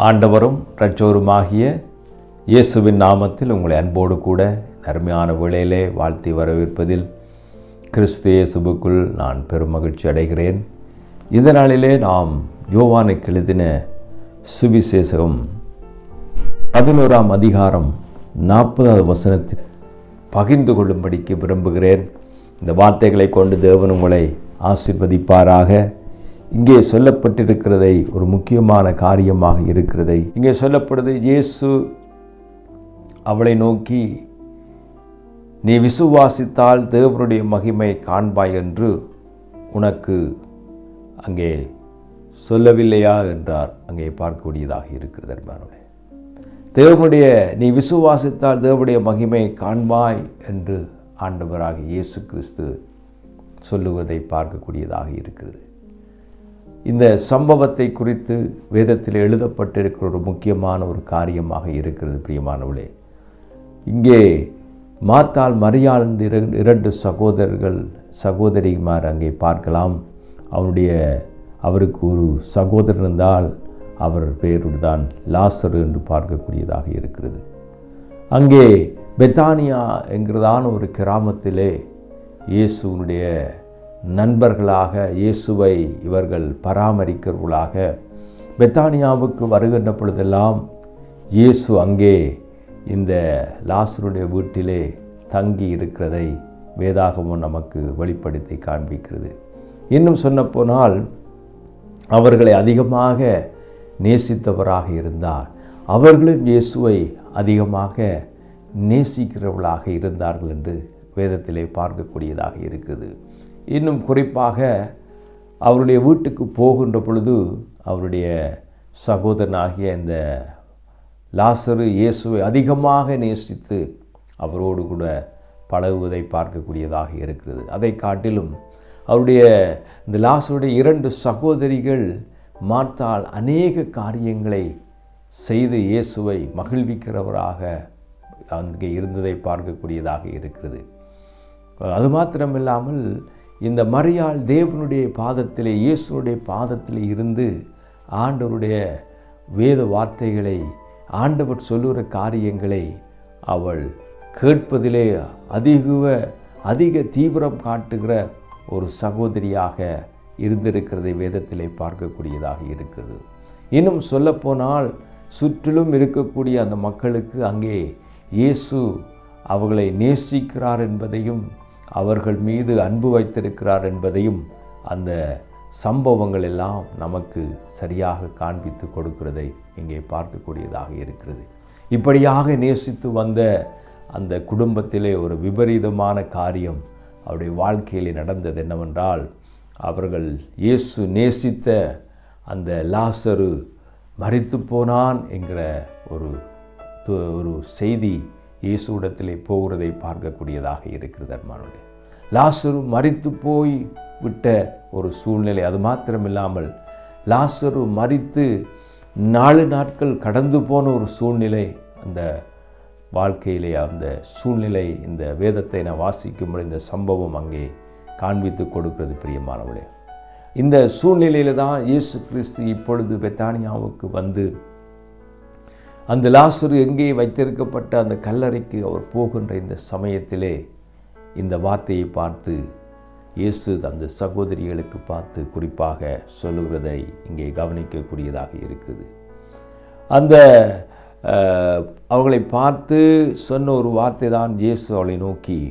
ஆண்டவரும் இரட்சகருமாகிய இயேசுவின் நாமத்தில் உங்களை அன்போடு கூட அருமையான வேளையிலே வாழ்த்தி வரவேற்பதில் கிறிஸ்து இயேசுவுக்குள் நான் பெரும் மகிழ்ச்சி அடைகிறேன். இந்த நாளிலே நாம் யோவானுக்கு எழுதின சுவிசேஷம் 11ஆம் அதிகாரம் 40வது வசனத்தில் பகிர்ந்து கொள்ளும்படிக்கு விரும்புகிறேன். இந்த வார்த்தைகளை கொண்டு தேவன் உங்களை ஆசீர்வதிப்பாராக. இங்கே சொல்லப்பட்டிருக்கிறதை ஒரு முக்கியமான காரியமாக இருக்கிறதை இங்கே சொல்லப்படுது. இயேசு அவளை நோக்கி, நீ விசுவாசித்தால் தேவனுடைய மகிமை காண்பாய் என்று உனக்கு அங்கே சொல்லவில்லையா என்றார். அங்கே பார்க்கக்கூடியதாக இருக்கிறது. அன்பானவர்களே, தேவனுடைய நீ விசுவாசித்தால் தேவனுடைய மகிமை காண்பாய் என்று ஆண்டவராக இயேசு கிறிஸ்து சொல்லுவதை பார்க்கக்கூடியதாக இருக்கிறது. இந்த சம்பவத்தை குறித்து வேதத்தில் எழுதப்பட்டிருக்கிற ஒரு முக்கியமான ஒரு காரியமாக இருக்கிறது. பிரியமானவர்களே, இங்கே மார்த்தாள் மரியாள் இரண்டு சகோதரிமார் அங்கே பார்க்கலாம். அவருக்கு ஒரு சகோதரன் இருந்தால் அவர் பேருதான் லாசரு என்று பார்க்கக்கூடியதாக இருக்கிறது. அங்கே பெத்தானியா என்கிறதான ஒரு கிராமத்திலே இயேசுனுடைய நண்பர்களாக இயேசுவை இவர்கள் பராமரிக்கிறவர்களாக பெத்தானியாவுக்கு வருகின்ற பொழுதெல்லாம் இயேசு அங்கே இந்த லாசருடைய வீட்டிலே தங்கி இருக்கிறதை வேதாகமம் நமக்கு வெளிப்படுத்தி காண்பிக்கிறது. இன்னும் சொன்னப்போனால் அவர்களை அதிகமாக நேசித்தவராக இருந்தார். அவர்களும் இயேசுவை அதிகமாக நேசிக்கிறவர்களாக இருந்தார்கள் என்று வேதத்திலே பார்க்கக்கூடியதாக இருக்கிறது. இன்னும் குறிப்பாக அவருடைய வீட்டுக்கு போகின்ற பொழுது அவருடைய சகோதரனாகிய இந்த லாசரு இயேசுவை அதிகமாக நேசித்து அவரோடு கூட பழகுவதை பார்க்கக்கூடியதாக இருக்கிறது. அதை காட்டிலும் அவருடைய இந்த லாசருடைய இரண்டு சகோதரிகள் மார்த்தாள் அநேக காரியங்களை செய்து இயேசுவை மகிழ்விக்கிறவராக அங்கே இருந்ததை பார்க்கக்கூடியதாக இருக்கிறது. அது மாத்திரமில்லாமல் இந்த மரியாள் தேவனுடைய பாதத்திலே இயேசுனுடைய பாதத்திலே இருந்து ஆண்டவருடைய வேத வார்த்தைகளை ஆண்டவர் சொல்லுகிற காரியங்களை அவள் கேட்பதிலே அதிக தீவிரம் காட்டுகிற ஒரு சகோதரியாக இருந்திருக்கிறதை வேதத்திலே பார்க்கக்கூடியதாக இருக்கிறது. இன்னும் சொல்லப்போனால் சுற்றிலும் இருக்கக்கூடிய அந்த மக்களுக்கு அங்கே இயேசு அவர்களை நேசிக்கிறார் என்பதையும் அவர்கள் மீது அன்பு வைத்திருக்கிறார் என்பதையும் அந்த சம்பவங்கள் எல்லாம் நமக்கு சரியாக காண்பித்து கொடுக்கிறதை இங்கே பார்க்கக்கூடியதாக இருக்கிறது. இப்படியாக நேசித்து வந்த அந்த குடும்பத்திலே ஒரு விபரீதமான காரியம் அவருடைய வாழ்க்கையிலே நடந்தது. என்னவென்றால், அவர்கள் இயேசு நேசித்த அந்த லாசரு மரித்து போனான் என்கிற ஒரு செய்தி இயேசுவிடத்திலே போகிறதை பார்க்கக்கூடியதாக இருக்கிறது. அன்பானவர்களே, லாசரு மரித்து போய் விட்ட ஒரு சூழ்நிலை. அது மாத்திரமில்லாமல் லாசரு மரித்து 4 நாட்கள் கடந்து போன ஒரு சூழ்நிலை அந்த வாழ்க்கையிலே. அந்த சூழ்நிலை இந்த வேதத்தை நான் வாசிக்கும்போது இந்த சம்பவம் அங்கே காண்பித்து கொடுக்கிறது. பிரியமானவர்களே, இந்த சூழ்நிலையில் தான் இயேசு கிறிஸ்து இப்பொழுது பெத்தானியாவுக்கு வந்து அந்த லாசரு எங்கே வைத்திருக்கப்பட்ட அந்த கல்லறைக்கு அவர் போகின்ற இந்த சமயத்திலே இந்த வார்த்தையை பார்த்து இயேசு அந்த சகோதரிகளுக்கு பார்த்து குறிப்பாக சொல்லுகிறதை இங்கே கவனிக்கக்கூடியதாக இருக்குது. அந்த அவர்களை பார்த்து சொன்ன ஒரு வார்த்தை தான், இயேசு அவளை நோக்கி,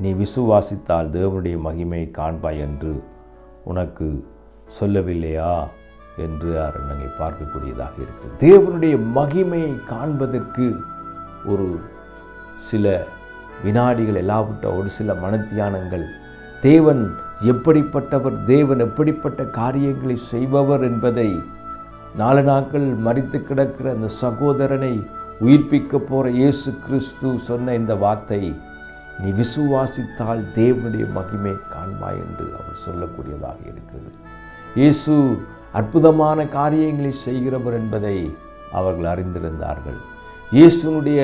நீ விசுவாசித்தால் தேவனுடைய மகிமை காண்பாய் என்று உனக்கு சொல்லவில்லையா என்று அங்கே பார்க்கக்கூடியதாக இருக்குது. தேவனுடைய மகிமையை காண்பதற்கு ஒரு சில வினாடிகள் எல்லாவிட்ட ஒரு சில மனத்தியானங்கள், தேவன் எப்படிப்பட்டவர், தேவன் எப்படிப்பட்ட காரியங்களை செய்பவர் என்பதை 4 நாட்கள் மரித்து கிடக்கிற அந்த சகோதரனை உயிர்ப்பிக்க போகிற இயேசு கிறிஸ்து சொன்ன இந்த வார்த்தை, நீ விசுவாசித்தால் தேவனுடைய மகிமை காண்பாய் என்று அவர் சொல்லக்கூடியதாக இருக்கிறது. இயேசு அற்புதமான காரியங்களை செய்கிறவர் என்பதை அவர்கள் அறிந்திருந்தார்கள். இயேசுனுடைய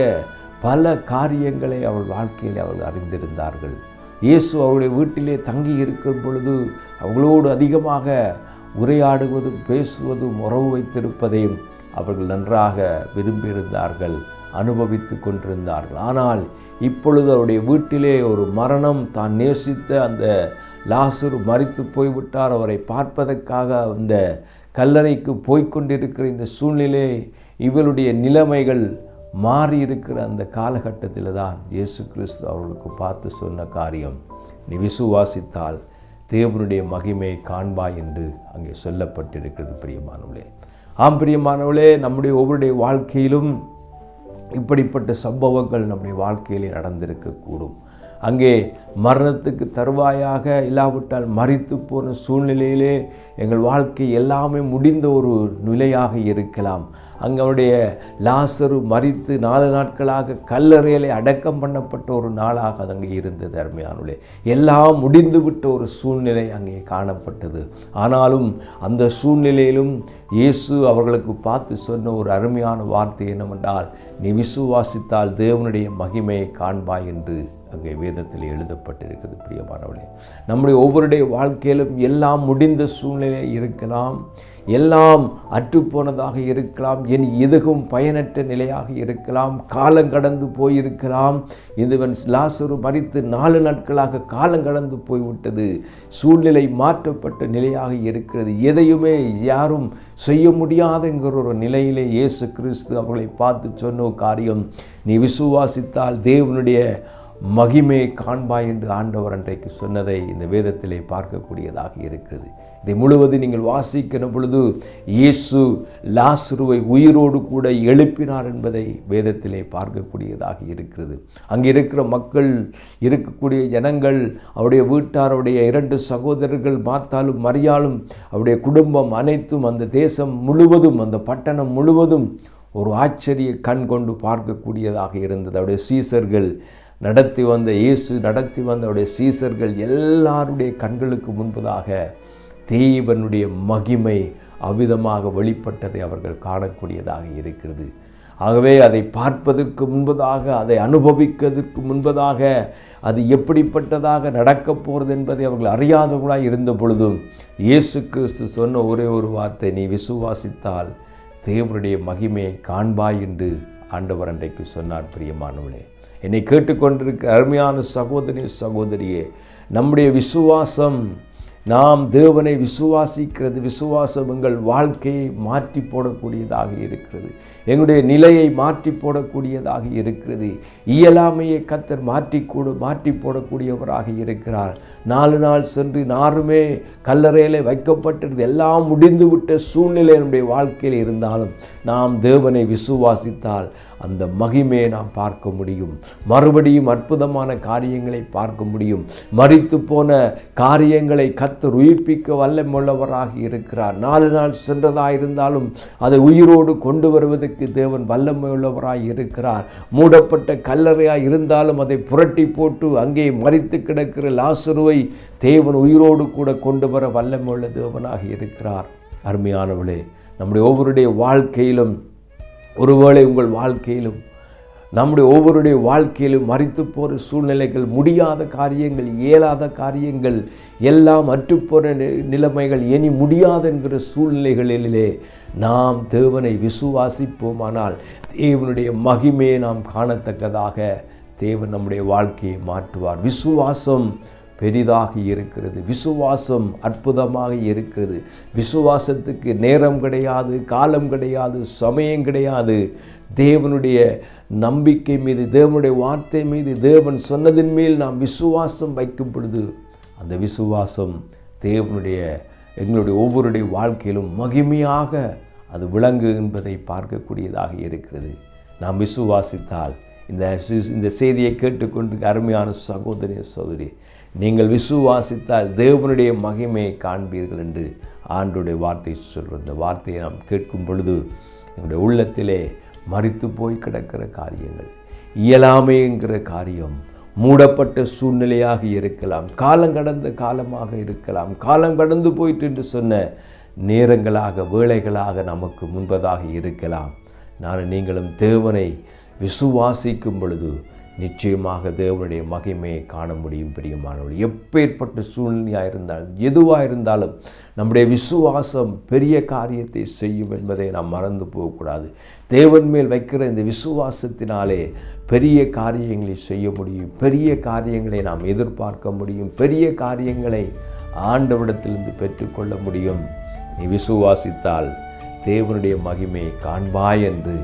பல காரியங்களை அவள் வாழ்க்கையில் அவர்கள் அறிந்திருந்தார்கள். இயேசு அவருடைய வீட்டிலே தங்கி இருக்கும் பொழுது அவர்களோடு அதிகமாக உரையாடுவதும் பேசுவதும் உறவு வைத்திருப்பதையும் அவர்கள் நன்றாக விரும்பியிருந்தார்கள், அனுபவித்து கொண்டிருந்தார்கள். ஆனால் இப்பொழுது அவருடைய வீட்டிலே ஒரு மரணம், தான் நேசித்த அந்த லாசரு மரித்து போய்விட்டார். அவரை பார்ப்பதற்காக அந்த கல்லறைக்கு போய்கொண்டிருக்கிற இந்த சூழ்நிலை, இவளுடைய நிலைமைகள் மாறி இருக்கிற அந்த காலகட்டத்தில் தான் இயேசு கிறிஸ்து அவர்களுக்கு பார்த்து சொன்ன காரியம், நீ விசுவாசித்தால் தேவனுடைய மகிமையை காண்பாய் என்று அங்கே சொல்லப்பட்டிருக்கிறது. பிரியமானவளே, ஆம் பிரியமானவளே, நம்முடைய ஒவ்வொருடைய வாழ்க்கையிலும் இப்படிப்பட்ட சம்பவங்கள் நம்முடைய வாழ்க்கையிலே நடந்திருக்கக்கூடும். அங்கே மரணத்துக்கு தருவாயாக இல்லாவிட்டால் மரித்து போன சூழ்நிலையிலே எங்கள் வாழ்க்கை எல்லாமே முடிந்த ஒரு நிலையாக இருக்கலாம். அங்கே அவருடைய லாசரு மரித்து 4 நாட்களாக கல்லறையிலே அடக்கம் பண்ணப்பட்ட ஒரு நாளாக அது அங்கே இருந்தது. அருமையானவர்களே, எல்லாம் முடிந்துவிட்ட ஒரு சூழ்நிலை அங்கே காணப்பட்டது. ஆனாலும் அந்த சூழ்நிலையிலும் இயேசு அவர்களுக்கு பார்த்து சொன்ன ஒரு அருமையான வார்த்தை என்னவென்றால், நீ விசுவாசித்தால் தேவனுடைய மகிமையை காண்பாய் என்று அங்கே வேதத்தில் எழுதப்பட்டிருக்கிறது. பிரியமானவர்களே, நம்முடைய ஒவ்வொருடைய வாழ்க்கையிலும் எல்லாம் முடிந்த சூழ்நிலை இருக்கலாம், எல்லாம் அற்றுப்போனதாக இருக்கலாம், இனி எதுவும் பயனற்ற நிலையாக இருக்கலாம், காலம் கடந்து போயிருக்கலாம். இதுவன் லாசரு மரித்து 4 நாட்களாக காலம் கடந்து போய்விட்டது, சூழ்நிலை மாற்றப்பட்ட நிலையாக இருக்கிறது, எதையுமே யாரும் செய்ய முடியாதுங்கிற ஒரு நிலையிலே இயேசு கிறிஸ்து அவர்களை பார்த்து சொன்ன காரியம், நீ விசுவாசித்தால் தேவனுடைய மகிமையை காண்பாய் என்று ஆண்டவர் அன்றைக்கு சொன்னதை இந்த வேதத்திலே பார்க்கக்கூடியதாக இருக்கிறது. இதை முழுவதும் நீங்கள் வாசிக்கிற பொழுது இயேசு லாசருவை உயிரோடு கூட எழுப்பினார் என்பதை வேதத்திலே பார்க்கக்கூடியதாக இருக்கிறது. அங்கே இருக்கிற மக்கள், இருக்கக்கூடிய ஜனங்கள், அவருடைய வீட்டார், அவருடைய 2 சகோதரர்கள் மார்த்தாலும் மரியாளும், அவருடைய குடும்பம் அனைத்தும், அந்த தேசம் முழுவதும், அந்த பட்டணம் முழுவதும் ஒரு ஆச்சரிய கண் கொண்டு பார்க்கக்கூடியதாக இருந்தது. அவருடைய சீசர்கள் நடத்தி வந்த இயேசு நடத்தி வந்த அவருடைய சீசர்கள் எல்லாருடைய கண்களுக்கு முன்பதாக தேவனுடைய மகிமை அவ்விதமாக வெளிப்பட்டதை அவர்கள் காணக்கூடியதாக இருக்கிறது. ஆகவே அதை பார்ப்பதற்கு முன்பதாக, அதை அனுபவிக்கிறதுக்கு முன்பதாக, அது எப்படிப்பட்டதாக நடக்கப் போகிறது என்பதை அவர்கள் அறியாதவர்களாக இருந்த பொழுதும் இயேசு கிறிஸ்து சொன்ன ஒரே ஒரு வார்த்தை, நீ விசுவாசித்தால் தேவனுடைய மகிமையை காண்பாய் என்று ஆண்டவர் அன்றைக்கு சொன்னார். பிரியமானவளே, என்னை கேட்டுக்கொண்டிருக்க அருமையான சகோதரி சகோதரியே, நம்முடைய விசுவாசம், நாம் தேவனை விசுவாசிக்கிறது, விசுவாசம் எங்கள் வாழ்க்கையை மாற்றி போடக்கூடியதாக இருக்கிறது, எங்களுடைய நிலையை மாற்றி போடக்கூடியதாக இருக்கிறது. இயலாமையை கர்த்தர் மாற்றி போடக்கூடியவராக இருக்கிறார். 4 நாள் சென்று யாருமே கல்லறையில் வைக்கப்பட்டிருந்தது, எல்லாம் முடிந்துவிட்ட சூழ்நிலை நம்முடைய காரியத்தில் இருந்தாலும் நாம் தேவனை விசுவாசித்தால் அந்த மகிமையை நாம் பார்க்க முடியும். மறுபடியும் அற்புதமான காரியங்களை பார்க்க முடியும். மரித்து போன காரியங்களை கர்த்தர் உயிர்ப்பிக்க வல்லமையுள்ளவராக இருக்கிறார். 4 நாள் சென்றதாக இருந்தாலும் அதை உயிரோடு கொண்டு வருவதற்கு தேவன் வல்லமையுள்ளவராக இருக்கிறார். மூடப்பட்ட கல்லறையாக இருந்தாலும் அதை புரட்டி போட்டு அங்கே மரித்து கிடக்கிற லாசருவை தேவன் உயிரோடு கூட கொண்டு வர வல்லமையுள்ள தேவனாக இருக்கிறார். அருமையானவளே, நம்முடைய ஒவ்வொருடைய வாழ்க்கையிலும், ஒருவேளை உங்கள் வாழ்க்கையிலும், நம்முடைய ஒவ்வொருடைய வாழ்க்கையிலும் மரித்து போகிற சூழ்நிலைகள், முடியாத காரியங்கள், இயலாத காரியங்கள், எல்லாம் அற்றுப்போன நிலைமைகள், இனி முடியாது என்கிற சூழ்நிலைகளிலே நாம் தேவனை விசுவாசிப்போமானால் தேவனுடைய மகிமையை நாம் காணத்தக்கதாக தேவன் நம்முடைய வாழ்க்கையை மாற்றுவார். விசுவாசம் பெரிதாக இருக்கிறது, விசுவாசம் அற்புதமாக இருக்கிறது. விசுவாசத்துக்கு நேரம் கிடையாது, காலம் கிடையாது, சமயம் கிடையாது. தேவனுடைய நம்பிக்கை மீது, தேவனுடைய வார்த்தை மீது, தேவன் சொன்னதின் மேல் நாம் விசுவாசம் வைக்கும் பொழுது அந்த விசுவாசம் எங்களுடைய ஒவ்வொருடைய வாழ்க்கையிலும் மகிமையாக அது விளங்கு என்பதை பார்க்கக்கூடியதாக இருக்கிறது. நாம் விசுவாசித்தால், இந்த செய்தியை கேட்டுக்கொண்டு அருமையான சகோதரி சகோதரி, நீங்கள் விசுவாசித்தால் தேவனுடைய மகிமையை காண்பீர்கள் என்று ஆண்டவருடைய வார்த்தை சொல்கிற இந்த வார்த்தையை நாம் கேட்கும் பொழுது எங்களுடைய உள்ளத்திலே மரித்து போய் கிடக்கிற காரியங்கள், இயலாமை என்கிற காரியம், மூடப்பட்ட சூழ்நிலையாக இருக்கலாம், காலம் கடந்த காலமாக இருக்கலாம், காலம் கடந்து போயிட்டு என்று சொன்ன நேரங்களாக, வேளைகளாக நமக்கு முன்பதாக இருக்கலாம். நீங்களும் தேவனை விசுவாசிக்கும் பொழுது நிச்சயமாக தேவனுடைய மகிமையை காண முடியும். பிரியமானவர்கள், எப்பேற்பட்ட சூழ்நிலையாக இருந்தாலும் எதுவாக இருந்தாலும் நம்முடைய விசுவாசம் பெரிய காரியத்தை செய்யும் என்பதை நாம் மறந்து போகக்கூடாது. தேவன் மேல் வைக்கிற இந்த விசுவாசத்தினாலே பெரிய காரியங்களை செய்ய முடியும். பெரிய காரியங்களை நாம் எதிர்பார்க்க முடியும். பெரிய காரியங்களை ஆண்டவரிடத்திலிருந்து பெற்றுக்கொள்ள முடியும். நீ விசுவாசித்தால் தேவனுடைய மகிமையை காண்பாய் என்று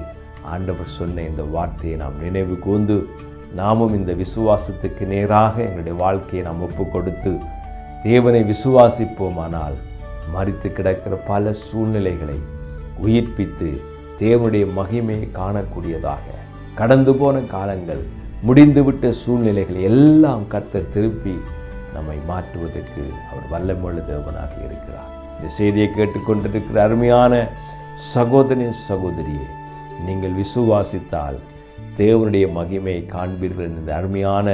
ஆண்டவர் சொன்ன இந்த வார்த்தையை நாம் நினைவு கூர்ந்து நாமும் இந்த விசுவாசத்துக்கு நேராக எங்களுடைய வாழ்க்கையை நாம் ஒப்பு கொடுத்து தேவனை விசுவாசிப்போமானால் மரித்து கிடக்கிற பல சூழ்நிலைகளை உயிர்ப்பித்து தேவனுடைய மகிமையை காணக்கூடியதாக, கடந்து போன காலங்கள், முடிந்துவிட்ட சூழ்நிலைகளை எல்லாம் கர்த்தர் திருப்பி நம்மை மாற்றுவதற்கு அவர் வல்லமையுள்ள தேவனாக இருக்கிறார். இந்த செய்தியை கேட்டுக்கொண்டிருக்கிற அருமையான சகோதரி சகோதரியே, நீங்கள் விசுவாசித்தால் தேவனுடைய மகிமையை காண்பீர்கள். இந்த அருமையான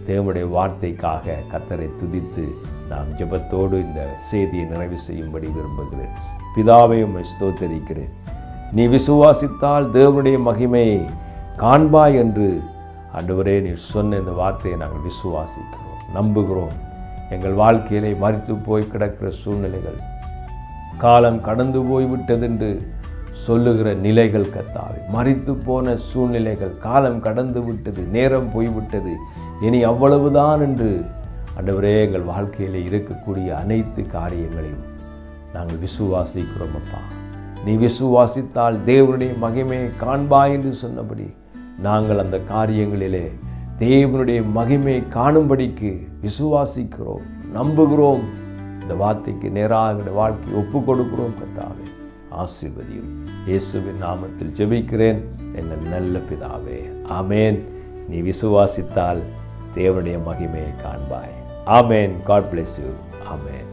தேவனுடைய வார்த்தைக்காக கர்த்தரை துதித்து நாம் ஜெபத்தோடு இந்த செய்தியை நிறைவு செய்யும்படி விரும்புகிறேன். பிதாவை உம்மை ஸ்தோத்திரிக்கிறேன். நீ விசுவாசித்தால் தேவனுடைய மகிமையை காண்பாய் என்று ஆண்டவரே நீர் சொன்ன இந்த வார்த்தையை நாங்கள் விசுவாசிக்கிறோம், நம்புகிறோம். எங்கள் வாழ்க்கையிலே மரித்து போய் கிடக்கிற சூழ்நிலைகள், காலம் கடந்து போய்விட்டதென்று சொல்லுகிற நிலைகள் கர்த்தாவே, மரித்து போன சூழ்நிலைகள், காலம் கடந்து விட்டது, நேரம் போய்விட்டது, இனி அவ்வளவுதான் என்று ஆண்டவரே எங்கள் வாழ்க்கையில் இருக்கக்கூடிய அனைத்து காரியங்களையும் நாங்கள் விசுவாசிக்கிறோம். அப்பா, நீ விசுவாசித்தால் தேவனுடைய மகிமையை காண்பாய் என்று சொன்னபடி நாங்கள் அந்த காரியங்களிலே தேவனுடைய மகிமையை காணும்படிக்கு விசுவாசிக்கிறோம், நம்புகிறோம். இந்த வார்த்தைக்கு நேராக எங்களுடைய வாழ்க்கையை ஒப்பு கொடுக்கிறோம். கர்த்தாவே, ஆசீர்வதியும். இயேசுவின் நாமத்தில் ஜெபிக்கிறேன் எங்கள் நல்ல பிதாவே, ஆமேன். நீ விசுவாசித்தால் தேவனுடைய மகிமையை காண்பாய். ஆமேன். God bless you. ஆமேன்.